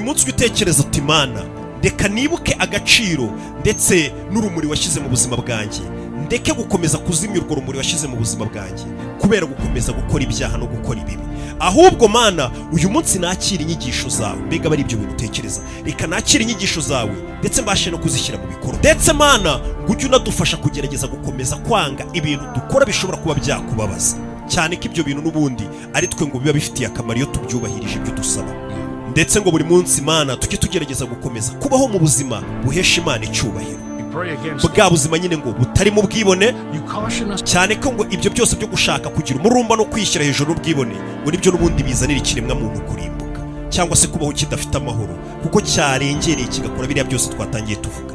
munsi ujye utekereza uti Mana reka nibuke agaciro ndetse n'urumuri washyize mu buzima bwanjye, ndeke gukomeza kuzimya urwo rumuri washyize mu buzima bwanjye kubera gukomeza gukora ibyaha no gukora ibibi. Ahubwo Mana uyu munsi nakira inyigisho zawe. Mbega bari ibyo bintu utekereza, reka nakira inyigisho zawe ndetse mbashe no kuzishyira mu bikorwa. Ndetse Mana ngo ujye unadufasha kugerageza gukomeza kwanga ibintu dukora bishobora kuba byakubabaza, cyane ko ibyo bintu n'ubundi ari twe ngo biba bifitiye akamaro iyo tubyubahirije ibyo dusaba. Ndetse ngo buri munsi Mana tujye tugerageza gukomeza kubaho mu buzima buhesha Imana icyubahiro, bwa buzima nyine ngo butari mu bwibone, cyane ko ngo ibyo byose byo gushaka kugira umurumba no kwishyira hejuru n'ubwibone ngo nibyo n'ubundi bizanira ikiremwa muntu kurimbuka cyangwa se kubaho kidafite amahoro, kuko cyarengereye kigakora biriya byose twatangiye tuvuga.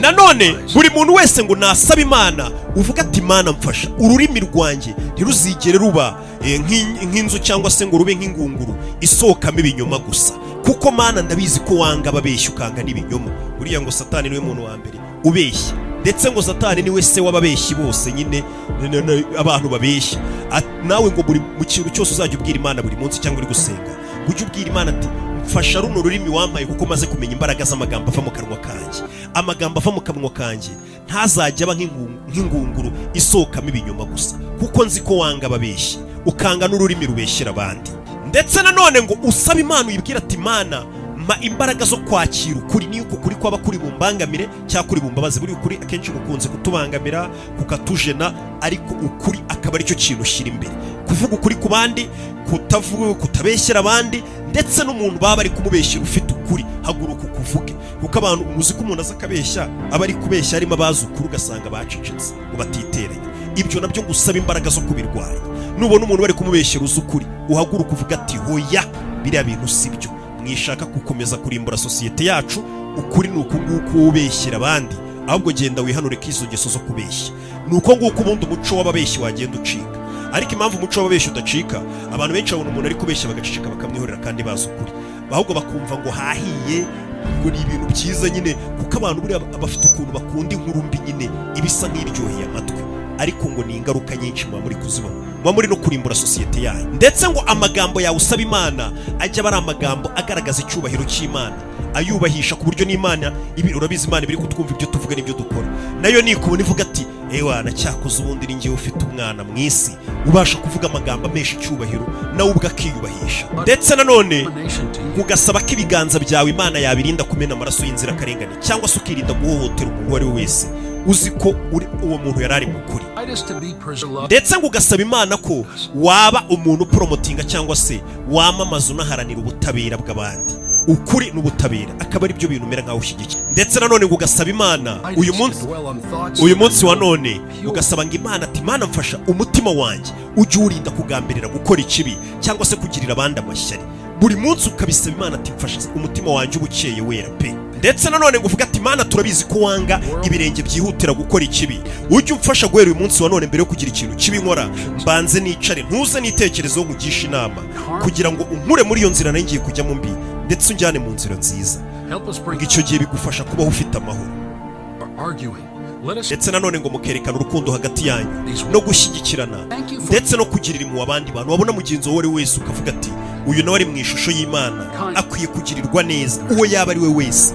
Nanone buri muntu wese ngo nasaba Imana uvuga ati Mana mfasha ururimi rwanjye ntiruzigere ruba nk'inzu cyangwa se ngo rube nk'ingunguru isokamo ibinyoma gusa, kuko Mana ndabizi ko wanga ababeshya ukanga n'ibinyoma. Buriya ngo Satani niwe muntu wa mbere ubeshya, ndetse ngo Satani niwe se w'ababeshyi bose nyine abantu babeshya. Nawe ngo buri mu kintu cyose uzajya ubwira Imana buri munsi cyangwa uri gusenga, ujye ubwira Imana ati mfasha runo rurimi wampaye kuko maze kumenya imbaraga z'amagambo ava mu kanwa kanjye. Amagambo ava mu kanwa kanjye ntazajya aba nk'ingunguru isokamo ibinyoma gusa, kuko nzi ko wanga ababeshyi ukanga n'ururimi rubeshyera abandi. Ndetse nanone ngo usaba Imana uyibwira ati Mana mpa imbaraga zo kwakira ukuri, niyo uko kuri kwaba kuri bumbangamire cyangwa kuri bumbabazi. Buri ukuri akenshi gukunze kutubangamira kukatujena, ariko ukuri akaba aricyo kintu ushyira imbere. Kuvuga ukuri ku bandi, kutabeshyera abandi, ndetse n'umuntu baba ari kumubeshyira ufite ukuri haguruka ukuvuge, kuko abantu umuzi ko umuntu aza akabeshya aba ari kubeshya harimo abazi ukuri ugasanga bacecetse ngo batiteranye. Ibyo nabyo gusaba imbaraga zo kubirwanya. Nubona umuntu bari kumubeshyira uzi ukuri uhaguruka uvuga ati hoya biriya bintu sibyo. Mwishaka gukomeza kurimbura sosiyete yacu, ukuri ni uko nguko ubeshyira abandi, ahubwo genda wihanure k'izo ngeso zo kubeshya. Ni uko nguko ubundi umuco w'ababeshyi wagenda ucika. Ariko impamvu umuco w'ababeshyi udacika, abantu benshi babona umuntu ari kubeshya bagaceceka bakamwihorera kandi bazi ukuri, ahubwo bakumva ngo hahiye, ngo ni ibintu byiza nyine, kuko abantu buriya bafite ukuntu bakunda inkuru mbi nyine ibisa nk'iryoheye amatwi, ariko ngo ni ingaruka nyinshi muba muri kuzibona, muba muri no kurimbura sosiyete yayo. Ndetse ngo amagambo yawe usaba Imana ajya aba ari amagambo agaragaza icyubahiro cy'Imana, ayubahisha ku buryo n'Imana ibi urabizi Imana biri kutwumva ibyo tuvuga n'ibyo dukora, nayo nikubona ivuga ati ewana cyakoze ubundi ni ngiye ufite umwana mu isi ubasha kuvuga amagambo amesha icyubahiro nawe ubwo akiyubahisha. Ndetse nanone ugasaba ko ibiganza byawe Imana yabirinda kumena amaraso y'inzirakarengane, cyangwa se ukirinda guhohotera umuntu uwo ari we wese uzi ko uwo muntu yarari mu kuri. Ndetse ngo ugasaba Imana ko waba umuntu promotinga cyangwa se wamamaza unaharanira ubutabera bw'abandi, ukuri n'ubutabera akaba ari byo bintu umera nkaho ushyigikiye. Ndetse nanone ngo ugasaba Imana uyu munsi wa none ugasaba ngo Imana ati Mana mfasha umutima wanjye ujye urinda kugambirira gukora ikibi cyangwa se kugirira abandi amashyari. Buri munsi ukabisaba Imana ati mfasha umutima wanjye ubukeye wera pe. Ndetse nanone ngo uvuga ati Mana turabizi ko wanga ibirenge byihutira gukora ikibi, ujye umfasha guhera uyu munsi wa none mbere yo kugira ikintu kibi nkora mbanze nicare ntuze nitekerezo nkugisha inama kugira ngo unkure muri iyo nzira ngiye kujyamo mbi, ndetse unjyane mu nzira nziza. Ngo icyo gihe bigufasha kubaho ufite amahoro. Ndetse nanone ngo mukerekana urukundo hagati yanyu no gushyigikirana, ndetse no kugirira impuhwe abandi bantu. Wabona mugenzi wawe wese ukavuga ati uyu nawe ari mu ishusho y'Imana akwiye kugirirwa neza, uwo yaba ari we wese.